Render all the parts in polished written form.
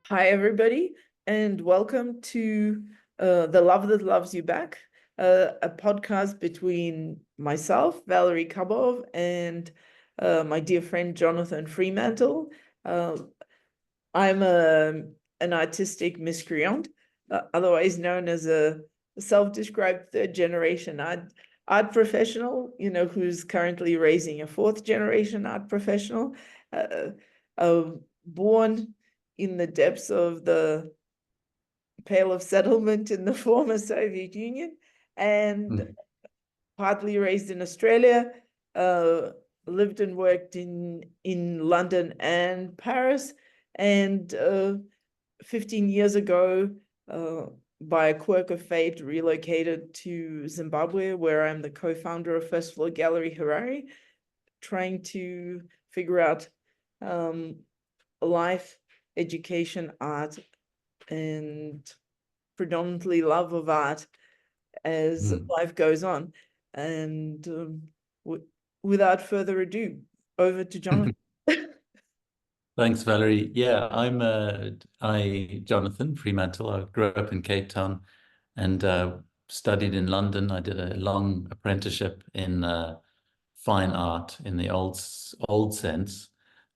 Hi, everybody, and welcome to The Love That Loves You Back, a podcast between myself, Valerie Kabov, and my dear friend Jonathan Fremantle. Uh, I'm an artistic miscreant, otherwise known as a self-described third-generation art professional, who's currently raising a fourth-generation art professional, uh, born in the depths of the Pale of Settlement in the former Soviet Union and Mm. partly raised in Australia, uh, lived and worked in London and Paris, and 15 years ago, uh, by a quirk of fate, relocated to Zimbabwe, where I'm the co-founder of First Floor Gallery Harare, trying to figure out life, education, art, and predominantly love of art as Mm. life goes on. And without further ado, over to Jonathan. Thanks, Valerie. Yeah, Jonathan Fremantle. I grew up in Cape Town and studied in London. I did a long apprenticeship in fine art in the old sense,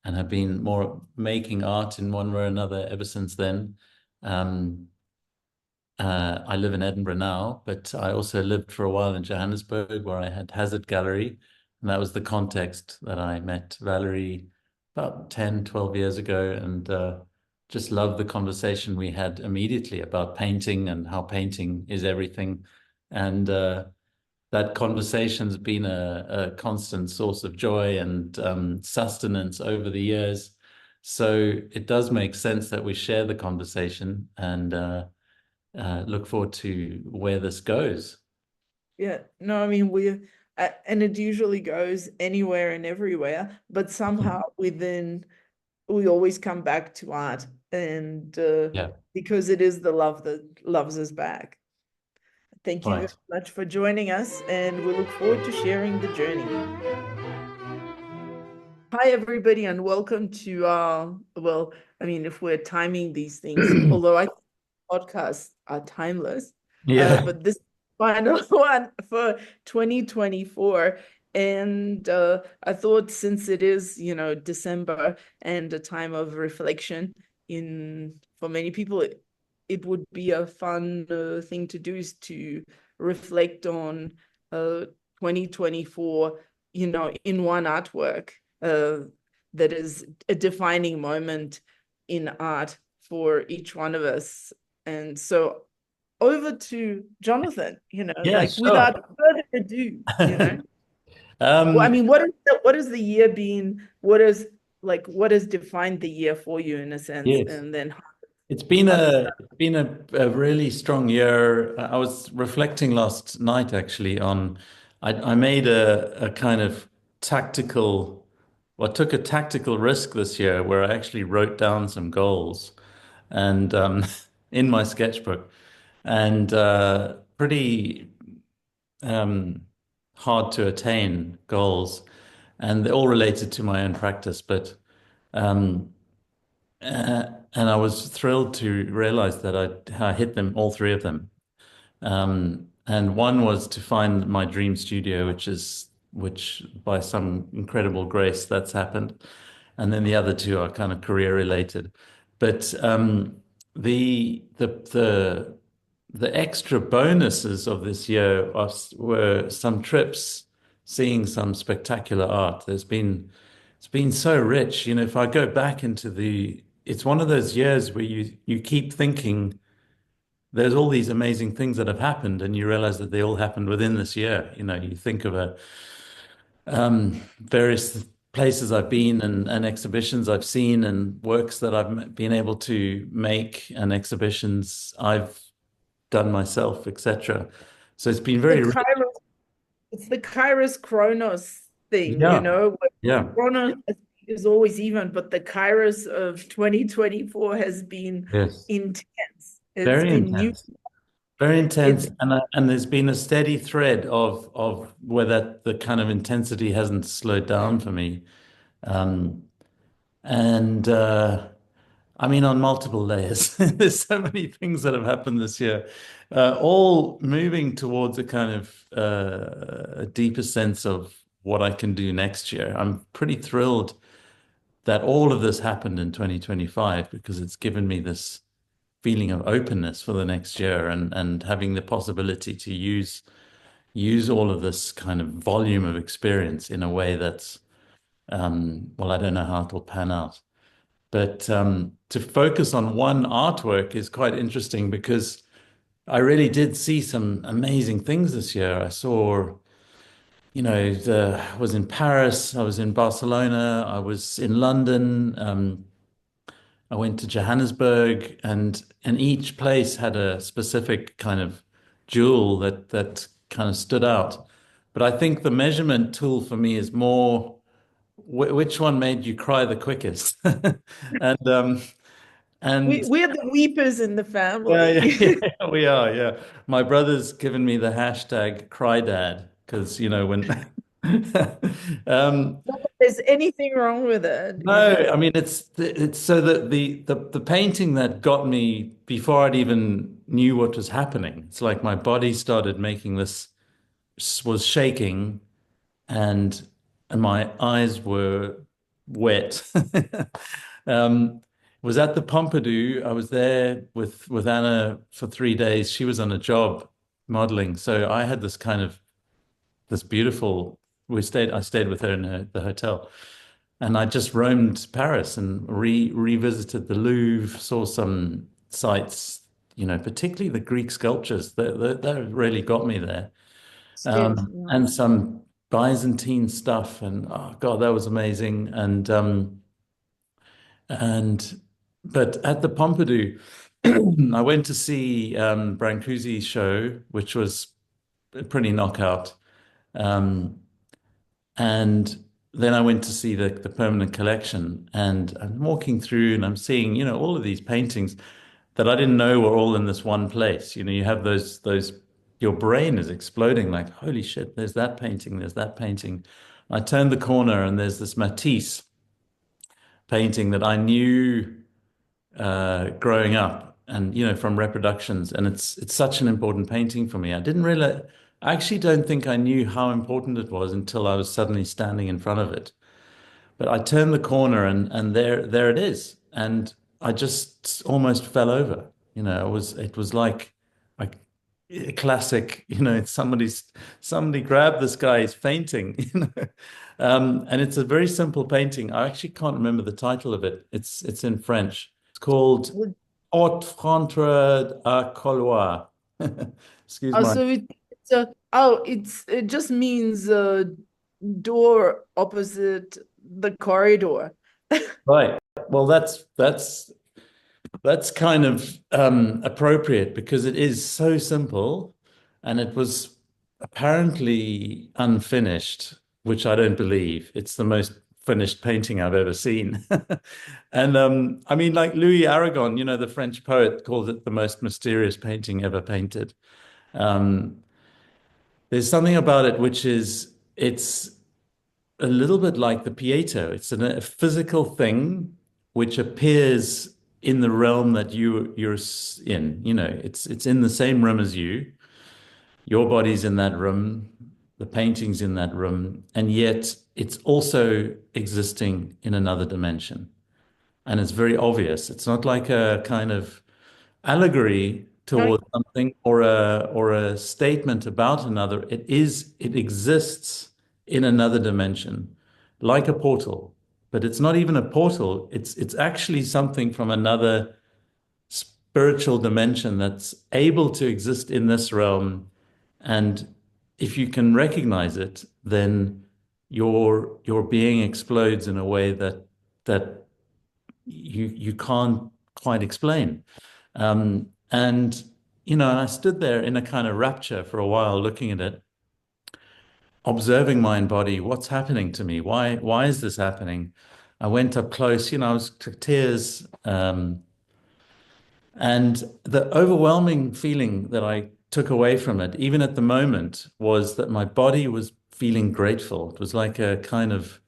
and have been more making art in one way or another ever since then. Um, I live in Edinburgh now, but I also lived for a while in Johannesburg where I had Hazard Gallery. And that was the context that I met Valerie about 10, 12 years ago, and just loved the conversation we had immediately about painting and how painting is everything. And that conversation's been a constant source of joy and sustenance over the years. So it does make sense that we share the conversation and look forward to where this goes. Yeah, no, I mean, and it usually goes anywhere and everywhere, but somehow we always come back to art, and Yeah, because it is the love that loves us back. Thank you very right. much for joining us, and we look forward to sharing the journey. Hi, everybody, and welcome to well, I mean, if we're timing these things, although I think podcasts are timeless, Yeah. but this final one for 2024. And I thought since it is, December and a time of reflection for many people, it would be a fun thing to do is to reflect on 2024, in one artwork that is a defining moment in art for each one of us. And so over to Jonathan, Yeah, like sure. without further ado. Well, I Um, mean, what has the year been? What has defined the year for you in a sense? yes. And then It's how does been a really strong year. I was reflecting last night actually on I made a kind of tactical well, I took a tactical risk this year where I actually wrote down some goals and in my sketchbook and pretty um, hard to attain goals, and they're all related to my own practice. But um, and I was thrilled to realize that I hit them, all three of them. And one was to find my dream studio, which by some incredible grace that's happened. And then the other two are kind of career related. But the the extra bonuses of this year were some trips, seeing some spectacular art. It's been so rich. You know, if I go back into it's one of those years where you keep thinking there's all these amazing things that have happened, and you realize that they all happened within this year. You know, you think of various places I've been and exhibitions I've seen and works that I've been able to make and exhibitions I've done myself, etc. So it's been the very rich. Kairos, it's the Kairos Chronos thing, Yeah, where yeah, Chronos is always even, but the Kairos of 2024 has been yes, intense. It's very been new. intense. Very intense, It's and there's been a steady thread of where the kind of intensity hasn't slowed down for me, um, and I mean, on multiple layers. There's so many things that have happened this year, all moving towards a kind of a deeper sense of what I can do next year. I'm pretty thrilled that all of this happened in 2025 because it's given me this feeling of openness for the next year and having the possibility to use all of this kind of volume of experience in a way that's well, I don't know how it will pan out. But to focus on one artwork is quite interesting because I really did see some amazing things this year. I saw, I was in Paris, I was in Barcelona, I was in London, I went to Johannesburg, and each place had a specific kind of jewel that kind of stood out. But I think the measurement tool for me is more which one made you cry the quickest? And and We're the weepers in the yeah, yeah, family. yeah, we are, yeah. My brother's given me the hashtag cry dad because when um Not that there's anything wrong with it, you no, know. I mean it's so that the painting that got me before I'd even knew what was happening. It's like my body started making this was shaking and my eyes were wet. Was at the Pompidou. I was there with Anna for 3 days. She was on a job modeling, so I had this kind of this beautiful. I stayed with her in the hotel, and I just roamed Paris and revisited the Louvre. Saw some sites, particularly the Greek sculptures. That really got me there, Did, yeah. and some Byzantine stuff, and oh God, that was amazing. And but at the Pompidou, I went to see Brancusi's show, which was a pretty knockout. Um, and then I went to see the permanent collection, and I'm walking through, and I'm seeing, all of these paintings that I didn't know were all in this one place. You have those. Your brain is exploding like, holy shit! There's that painting. There's that painting. I turned the corner, and there's this Matisse painting that I knew growing up and from reproductions, and it's such an important painting for me. I actually don't think I knew how important it was until I was suddenly standing in front of it. But I turned the corner, and there it is, and I just almost fell over. It was like a classic, it's somebody grabbed this guy, he's fainting, and it's a very simple painting. I actually can't remember the title of it. It's in French. It's called Would- Haute Frontière à Couloir. Excuse Oh, my. so it just means door opposite the corridor. Right. Well, that's kind of appropriate because it is so simple, and it was apparently unfinished, which I don't believe. It's the most finished painting I've ever seen. And I mean, like Louis Aragon, the French poet, called it the most mysterious painting ever painted. Um, there's something about it which is it's a little bit like the Pieto. It's a physical thing which appears in the realm that you're in. It's in the same room as you. Your body's in that room, the painting's in that room, and yet it's also existing in another dimension. And it's very obvious. It's not like a kind of allegory Right. towards something or a statement about another. It exists in another dimension, like a portal. But it's not even a portal. It's actually something from another spiritual dimension that's able to exist in this realm. And if you can recognize it, then your being explodes in a way that you can't quite explain. And I stood there in a kind of rapture for a while, looking at it, observing my own body. What's happening to me? Why is this happening? I went up close, I was to tears. And the overwhelming feeling that I took away from it, even at the moment, was that my body was feeling grateful. It was like a kind of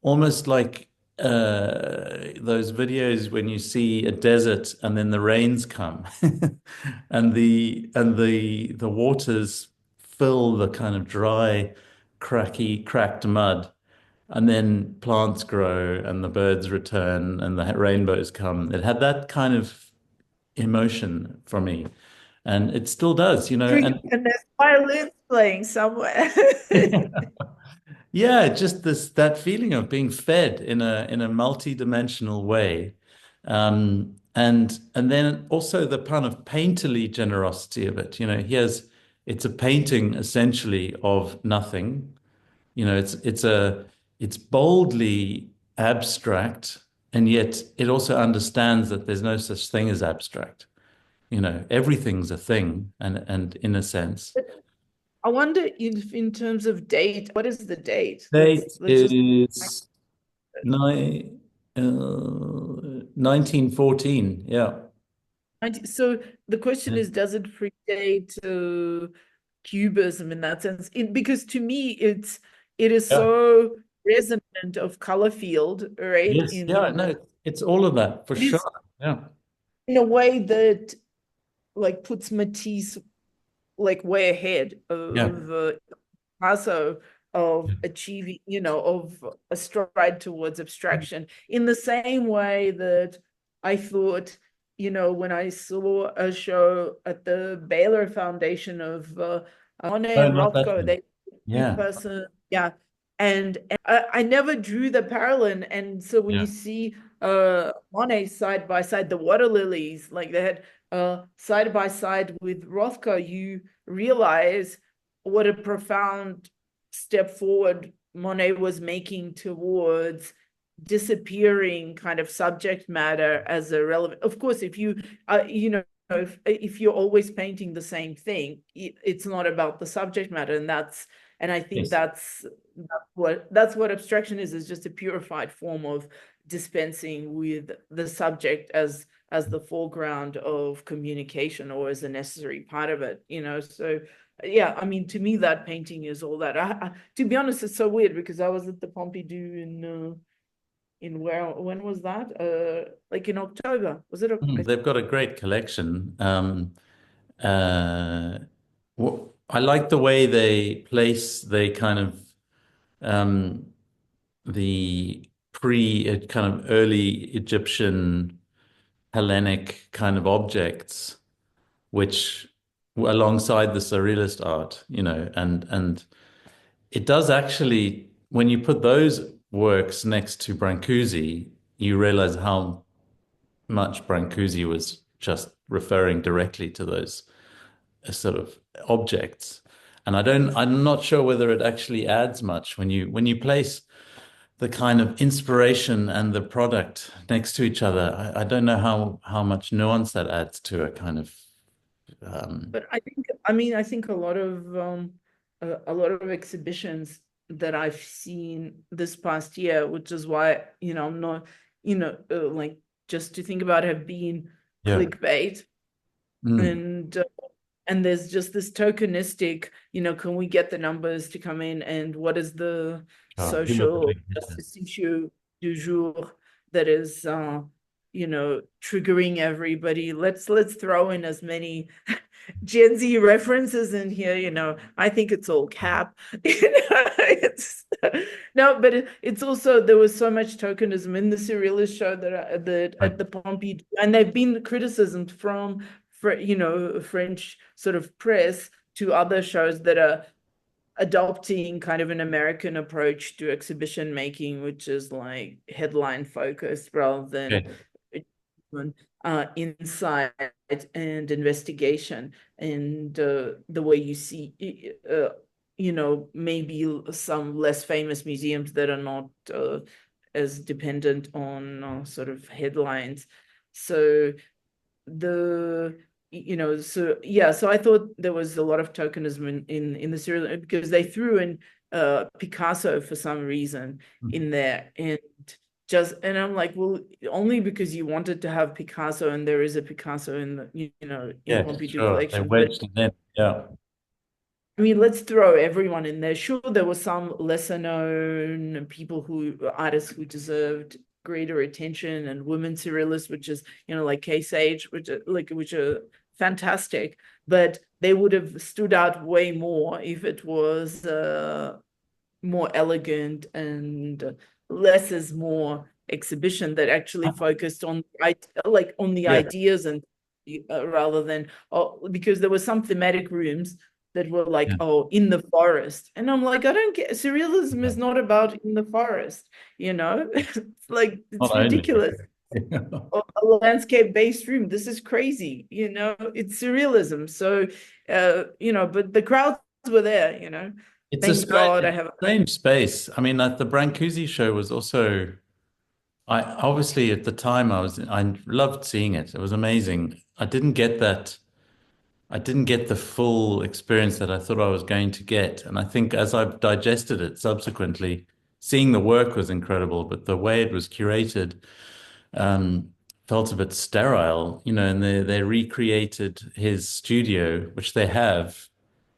almost like those videos when you see a desert and then the rains come and the waters fill the kind of dry, cracked mud, and then plants grow and the birds return and the rainbows come. It had that kind of emotion for me. And it still does, and And there's violins playing somewhere. yeah, just that feeling of being fed in a multi-dimensional way. And then also the kind of painterly generosity of it. It's a painting essentially of nothing. It's boldly abstract, and yet it also understands that there's no such thing as abstract. Everything's a thing, and in a sense. I wonder if in terms of date, what is the date? Date Let's just is 1914. Yeah. so the question is, does it predate cubism in that sense? Because to me, it is Yeah. so resonant of color field, right? Yes. Yeah. No, it's all of that for It sure. is Yeah. in a way that like puts Matisse like way ahead Yeah. of Picasso of Yeah. achieving, of a stride towards abstraction in the same way that I thought, when I saw a show at the Baylor Foundation of Monet No, and not that Rothko, one. they two Yeah. person, yeah. And I never drew the parallel. And so when you Yeah. see Monet side by side, the water lilies, like they had side by side with Rothko, you realize what a profound step forward Monet was making towards disappearing kind of subject matter as a relevant. Of course, if you, if you're always painting the same thing, it's not about the subject matter, and I think Yes. that's what abstraction is just a purified form of dispensing with the subject as the foreground of communication or as a necessary part of it, so yeah, I mean, to me that painting is all that. To be honest, it's so weird because I was at the Pompidou in where, when was that, like in October, was it They've got a great collection. Uh, I like the way they kind of um, the kind of early Egyptian Hellenic kind of objects, which alongside the surrealist art, and it does actually, when you put those works next to Brancusi, you realize how much Brancusi was just referring directly to those sort of objects. And I'm not sure whether it actually adds much when you place the kind of inspiration and the product next to each other. I don't know how much nuance that adds to a kind of But I think a lot of exhibitions that I've seen this past year, which is why, I'm not, like just to think about, have been yeah. clickbait. Mm. And there's just this tokenistic, can we get the numbers to come in, and what is the Who are the social big hitters? justice issue du jour that is triggering everybody. Let's throw in as many Gen Z references in here, I think it's all cap. No, but it's also, there was so much tokenism in the surrealist show that Right. at the Pompidou, and they've been criticisms from French sort of press to other shows that are adopting kind of an American approach to exhibition making, which is like headline focused rather than Okay. insight and investigation, and the way you see, maybe some less famous museums that are not as dependent on sort of headlines. So so yeah, so I thought there was a lot of tokenism in the serial, because they threw in Picasso for some reason in there, and I'm like, well, only because you wanted to have Picasso, and there is a Picasso in the in Yes, Pompidou sure. They collection. But wedged it in. Yeah. I mean, let's throw everyone in there. Sure, there were some lesser known people, artists who deserved greater attention, and women surrealists, which is, like Kay Sage, which are fantastic, but they would have stood out way more if it was more elegant and less is more exhibition that actually focused on on the Yeah. ideas and rather than because there were some thematic rooms that were like, Yeah. oh, in the forest, and I'm like, I don't get, surrealism Yeah. is not about in the forest. It's like, it's Not only. ridiculous. A landscape-based room, this is crazy. It's surrealism. So but the crowds were there. It's a Thank strange, God I it's have. a strange space. I mean, like the Brancusi show was also, I obviously at the time I loved seeing it. It was amazing. I didn't get the full experience that I thought I was going to get. And I think as I've digested it subsequently, seeing the work was incredible, but the way it was curated, um, felt a bit sterile, and they recreated his studio, which they have,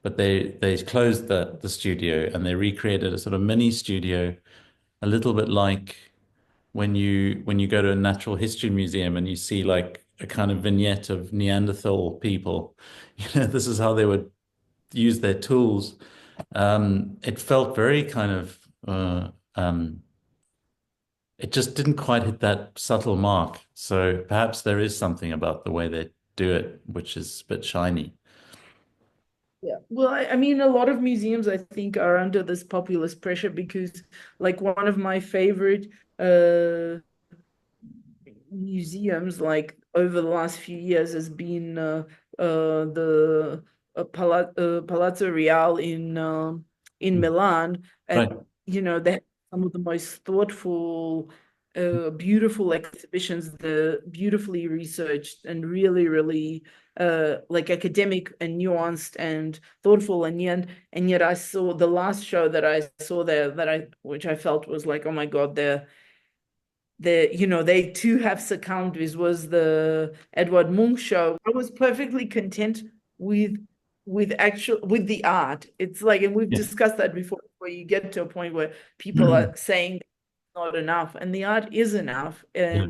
but they closed the studio and they recreated a sort of mini studio, a little bit like when you go to a natural history museum and you see like a kind of vignette of Neanderthal people. This is how they would use their tools. It felt very kind of it just didn't quite hit that subtle mark. So perhaps there is something about the way they do it, which is a bit shiny. Yeah. Well, I mean, a lot of museums, I think, are under this populist pressure because, like, one of my favorite museums, like, over the last few years, has been the Palazzo Reale in Milan, and Right. they have some of the most thoughtful, beautiful exhibitions, the beautifully researched and really, really like academic and nuanced and thoughtful, and yet I saw the last show that I saw there which I felt was like, oh my God, they too have succumbed. This was the Edward Munch show. I was perfectly content with with the art. It's like, and we've Yeah. discussed that before, where you get to a point where people are saying not enough, and the art is enough, Yeah.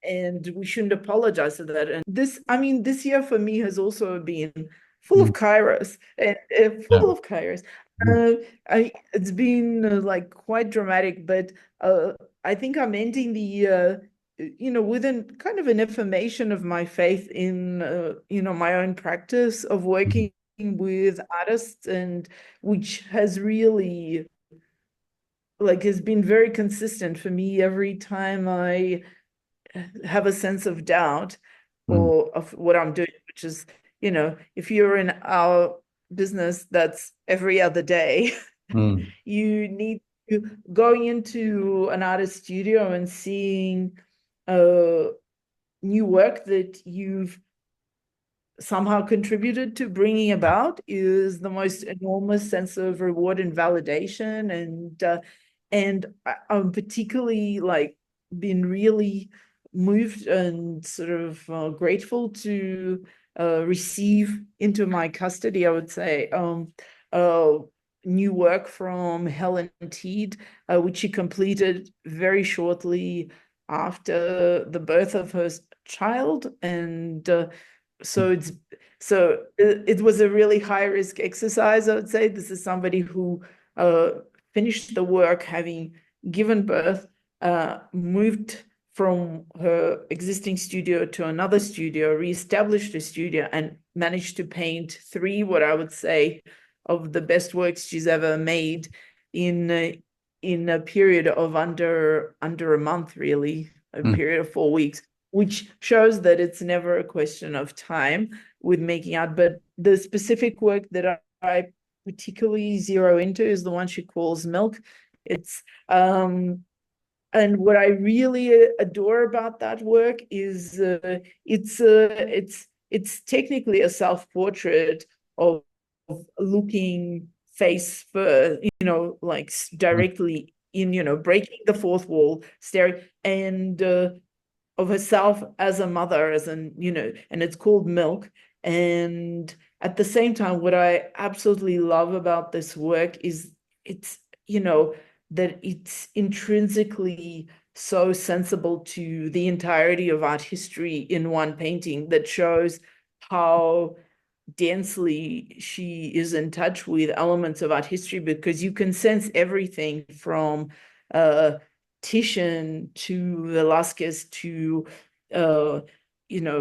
and we shouldn't apologize for that. And I mean, this year for me has also been full of Mm. kairos and Yeah. full of kairos. Mm. It's been like quite dramatic, but uh, I think I'm ending the year, with kind of an affirmation of my faith in, my own practice of Mm. working with artists, and which has really, like, has been very consistent for me every time I have a sense of doubt Mm. or of what I'm doing, which is, if you're in our business, that's every other day. Mm. You need to going into an artist studio and seeing uh new work that you've somehow contributed to bringing about is the most enormous sense of reward and validation. And I'm particularly like been really moved and sort of grateful to receive into my custody, I would say, uh, new work from Helen Teed, which she completed very shortly after the birth of her child. And it was a really high risk exercise, I would say. This is somebody who finished the work having given birth, moved from her existing studio to another studio, reestablished a studio, and managed to paint three, what I would say, of the best works she's ever made in in a period of under a month, really, a Mm. period of 4 weeks, which shows that it's never a question of time with making art. But the specific work that I particularly zero into is the one she calls Milk. It's and what I really adore about that work is it's technically a self-portrait of looking face first, like directly in, breaking the fourth wall, staring, and of herself as a mother, and it's called Milk. And at the same time, what I absolutely love about this work is it's, that it's intrinsically so sensible to the entirety of art history in one painting that shows how densely she is in touch with elements of art history, because you can sense everything from uh, Titian to Velasquez to uh,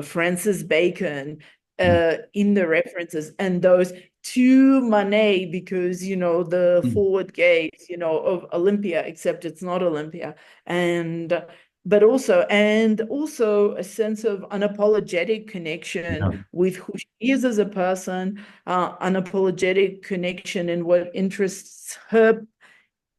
Francis Bacon Mm. in the references, and those to Manet, because the Mm. forward gaze of Olympia, except it's not Olympia, and but also a sense of unapologetic connection Yeah. with who she is as a person, unapologetic connection in what interests her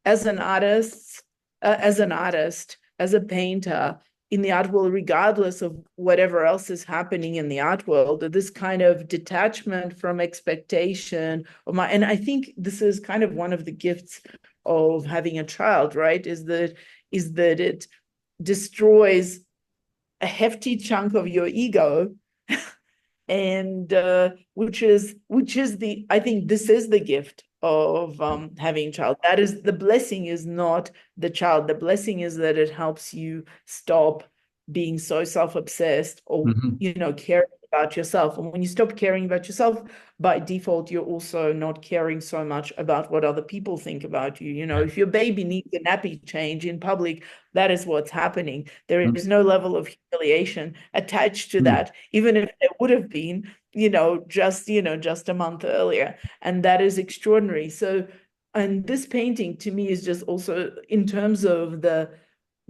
as an artist, as a painter in the art world, regardless of whatever else is happening in the art world. This kind of detachment from expectation and I think this is kind of one of the gifts of having a child, right? Is that it destroys a hefty chunk of your ego, and which is the I think this is the gift of having a child. That is, the blessing is not the child. The blessing is that it helps you stop being so self-obsessed, or Mhm. caring about yourself. And when you stop caring about yourself, by default you're also not caring so much about what other people think about you. Yeah. If your baby needs a nappy change in public, that is what's happening. There Mm. is no level of humiliation attached to Mm. that, even if there would have been, just a month earlier. And that is extraordinary. So, and this painting to me is just also in terms of the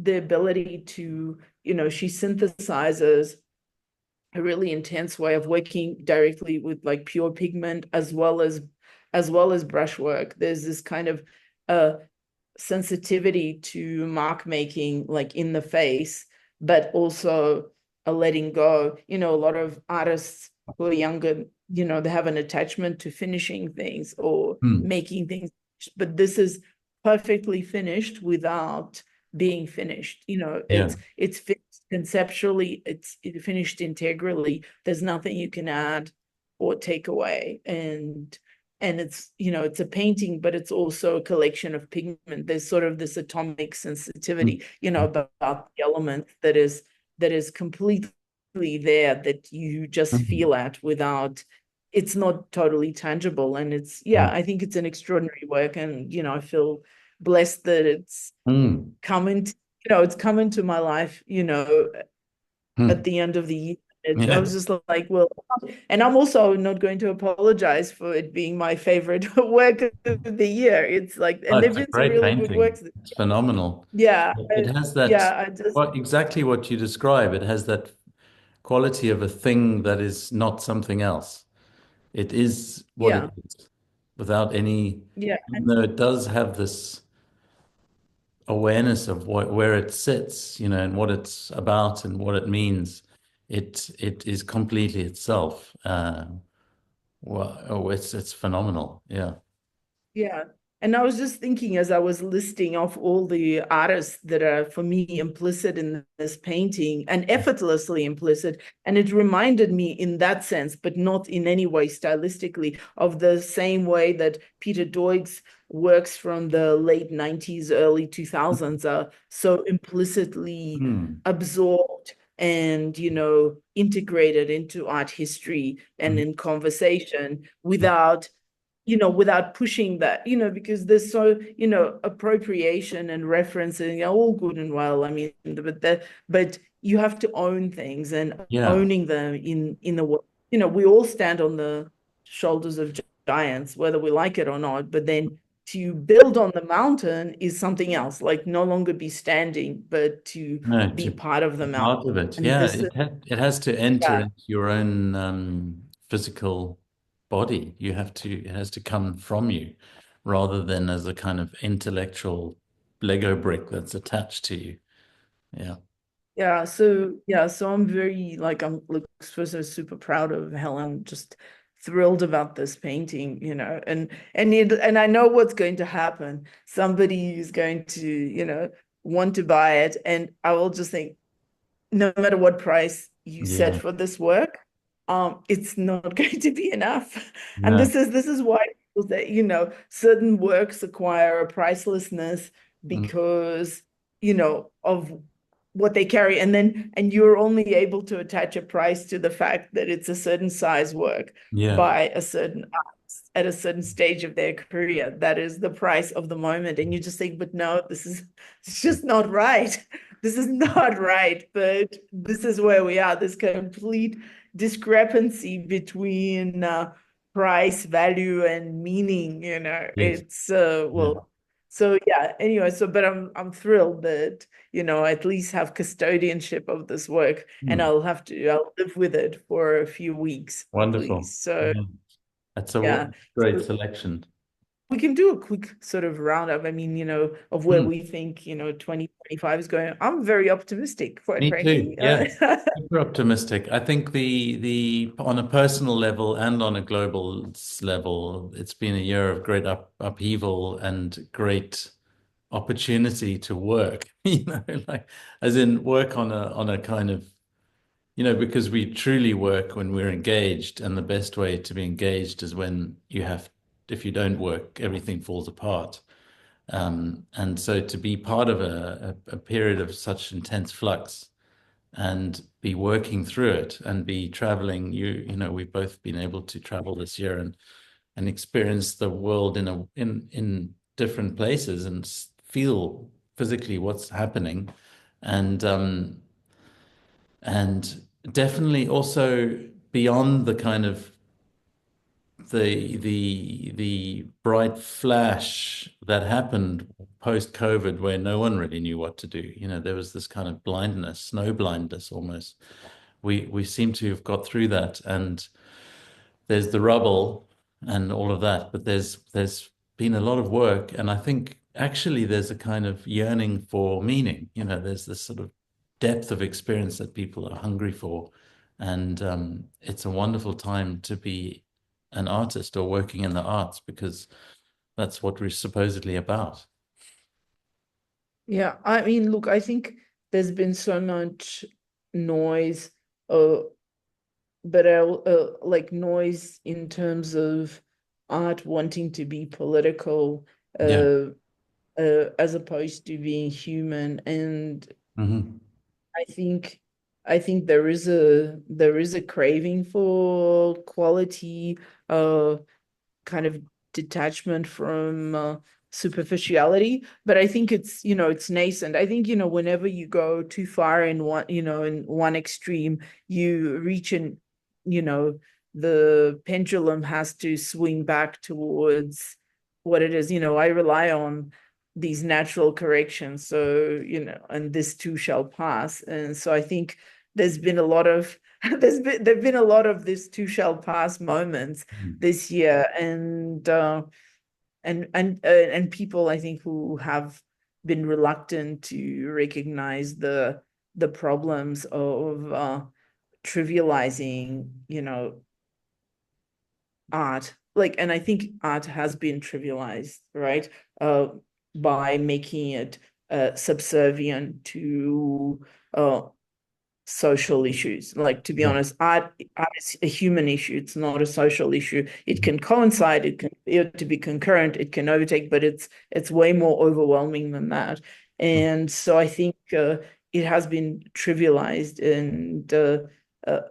ability to, she synthesizes a really intense way of working directly with like pure pigment, as well as brushwork. There's this kind of uh sensitivity to mark making, like in the face, but also a letting go. A lot of artists who are younger, they have an attachment to finishing things or Mm. making things, but this is perfectly finished without being finished. Yeah. It's finished conceptually, it's finished integrally. There's nothing you can add or take away. And it's a painting, but it's also a collection of pigment. There's sort of this atomic Mm. sensitivity, about the element that is completely there, that you just Mm. feel at without. It's not totally tangible, and Yeah. I think it's an extraordinary work, and I feel blessed that Mm. it's come into my life, at Mm. the end of the year. I Yeah. was just like, well, and I'm also not going to apologize for it being my favorite work of the year. It's like, Oh, and there've it's a been some great really good painting. works. It's phenomenal. Yeah, It has that, yeah, I just, exactly what you describe. It has that quality of a thing that is not something else. It is what it yeah, is without any, yeah, even though it does have this awareness of where it sits, and what it's about and what it means. It is completely itself. Well, oh, it's phenomenal. Yeah. yeah. And I was just thinking, as I was listing off all the artists that are, for me, implicit in this painting and effortlessly implicit, and it reminded me in that sense, but not in any way stylistically, of the same way that Peter Doig's works from the late 90s, early 2000s are so implicitly Hmm. absorbed and, integrated into art history and in conversation without pushing that, because there's so, appropriation and referencing are all good and well. I mean, but you have to own things, and Yeah. owning them in the way, we all stand on the shoulders of giants, whether we like it or not. But then to build on the mountain is something else, like no longer be standing, but to No, be to part of the be part mountain. of it. And Yeah, this is, it has to enter yeah, into your own physical body. It has to come from you rather than as a kind of intellectual Lego brick that's attached to you. Yeah. So I'm very, like, I'm like super proud of Helen, just thrilled about this painting, and I know what's going to happen. Somebody is going to, want to buy it, and I will just think, no matter what price you set Yeah. for this work, it's not going to be enough. And No. this is why people say, certain works acquire a pricelessness, Mm. because of what they carry. And you're only able to attach a price to the fact that it's a certain size work Yeah. by a certain artist at a certain stage of their career. That is the price of the moment. And you just think, but no, it's just not right. This is not right. But this is where we are, this complete discrepancy between price, value, and meaning. Yes. It's Yeah. well, so yeah, anyway, but I'm thrilled that, at least have custodianship of this work, and Hmm. I'll live with it for a few weeks at Wonderful. least. So Yeah. That's a yeah. great So selection. we can do a quick sort of roundup. I mean, of where Hmm. we think, 2025 is going. I'm very optimistic, quite Me too. frankly. Yeah. Super optimistic. I think the on a personal level and on a global level, it's been a year of great upheaval and great opportunity to work, like as in work on a kind of, because we truly work when we're engaged, and the best way to be engaged is when if you don't work, everything falls apart. And so to be part of a period of such intense flux and be working through it and be traveling, we've both been able to travel this year and experience the world in different places and feel physically what's happening. And um and definitely also beyond the kind of the bright flash that happened post COVID, where no one really knew what to do. There was this kind of blindness, snow blindness almost. We seem to have got through that, and there's the rubble and all of that, but there's been a lot of work, and I think actually there's a kind of yearning for meaning. There's this sort of depth of experience that people are hungry for, and it's a wonderful time to be an artist or working in the arts, because that's what we're supposedly about. Yeah, I mean, look, I think there's been so much noise, uh, but like noise in terms of art wanting to be political, Yeah. uh, as opposed to being human. And Hmm. I think I think there is a craving for quality, kind of detachment from superficiality. But I think it's nascent. I think, whenever you go too far in one extreme, you reach in, you know, the pendulum has to swing back towards what it is. I rely on these natural corrections. So, and this too shall pass. And so I think there's been a lot of there've been a lot of this too shall pass moments this year. And people, I think, who have been reluctant to recognize the problems of trivializing, art. Like, and I think art has been trivialized, right? uh by making it subservient to social issues. Like, to be Yeah. honest, art is a human issue. It's not a social issue. It can coincide, it can appear to be concurrent, it can overtake, but it's way more overwhelming than that. And so I think it has been trivialized, uh,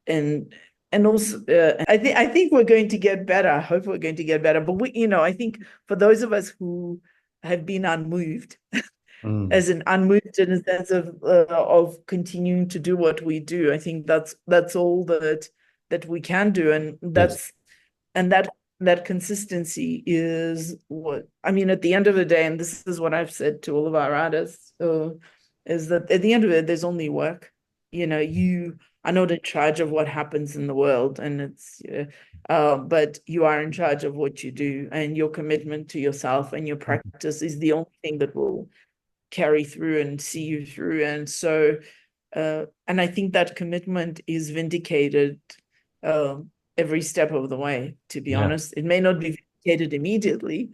and also I think we're going to get better. I hope we're going to get better. But I think for those of us who have been unmoved, Mm. as an unmoved in a sense of continuing to do what we do. I think that's all that we can do, and Yes. that consistency is what I mean. At the end of the day, and this is what I've said to all of our artists, is that at the end of it, there's only work. You are not in charge of what happens in the world, and but you are in charge of what you do, and your commitment to yourself and your practice is the only thing that will carry through and see you through. And so, and I think that commitment is vindicated every step of the way, to be Yeah. honest. It may not be vindicated immediately,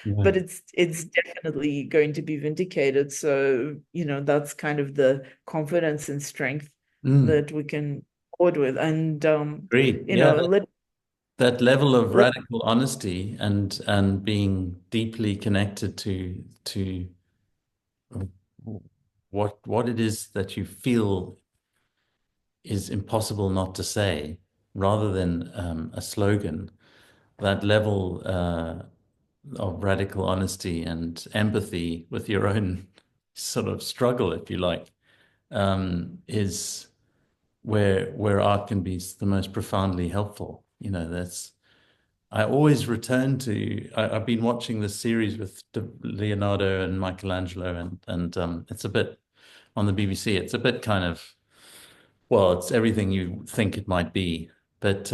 Yeah. but it's definitely going to be vindicated. So, that's kind of the confidence and strength Mm. that we can forward with. And Agreed. you Yeah. know, let That level of let radical honesty and being deeply connected to what it is that you feel is impossible not to say, rather than a slogan. That level of radical honesty and empathy with your own sort of struggle, if you like, is where art can be the most profoundly helpful. That's I always return to. I've been watching this series with Leonardo and Michelangelo, and it's a bit on the BBC. It's a bit kind of, well, it's everything you think it might be, but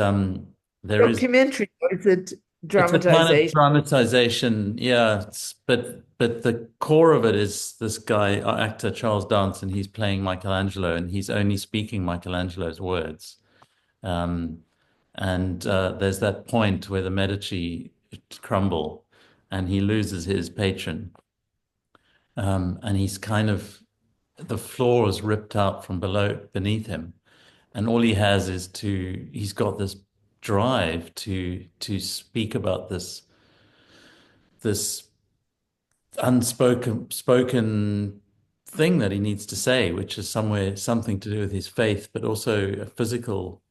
there is. Documentary, or is it It's a kind of dramatization? dramatization, yeah. But the core of it is this guy, actor Charles Dance, and he's playing Michelangelo, and he's only speaking Michelangelo's words. Um, and there's that point where the Medici crumble, and he loses his patron, and he's kind of the floor is ripped out from beneath him, and all he has is he's got this drive to speak about this spoken thing that he needs to say, which is something to do with his faith, but also a physical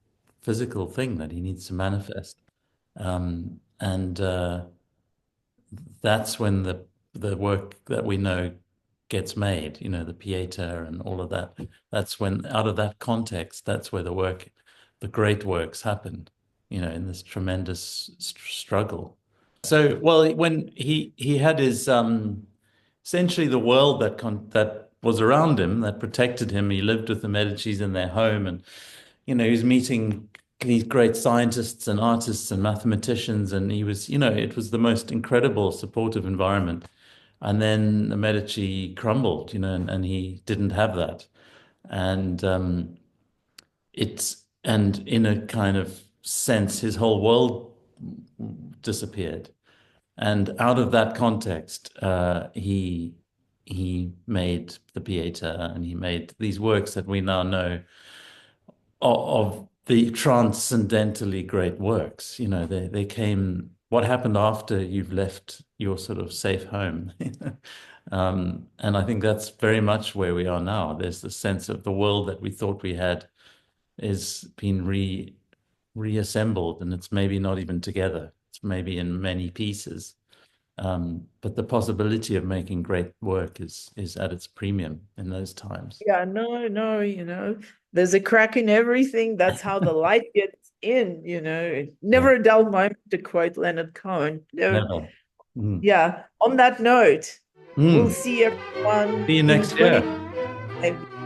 thing that he needs to manifest. And that's when the work that we know gets made, the Pieta and all of that. That's when, out of that context, that's where the great works happen, in this tremendous struggle. So, well, when he had his essentially the world that was around him, that protected him. He lived with the Medicis in their home, and he was meeting these great scientists and artists and mathematicians, and he was, it was the most incredible supportive environment. And then the Medici crumbled, and he didn't have that. And and in a kind of sense, his whole world disappeared. And out of that context, he made the Pieta, and he made these works that we now know of the transcendentally great works. They came. What happened after you've left your sort of safe home? And I think that's very much where we are now. There's the sense of the world that we thought we had is been reassembled, and it's maybe not even together. It's maybe in many pieces. But the possibility of making great work is at its premium in those times. Yeah, no, there's a crack in everything. That's how the light gets in, Yeah, Never a dull moment, to quote Leonard Cohen. No, never. Mm. yeah. On that note, we'll Mm. see everyone See you in next year. 2025.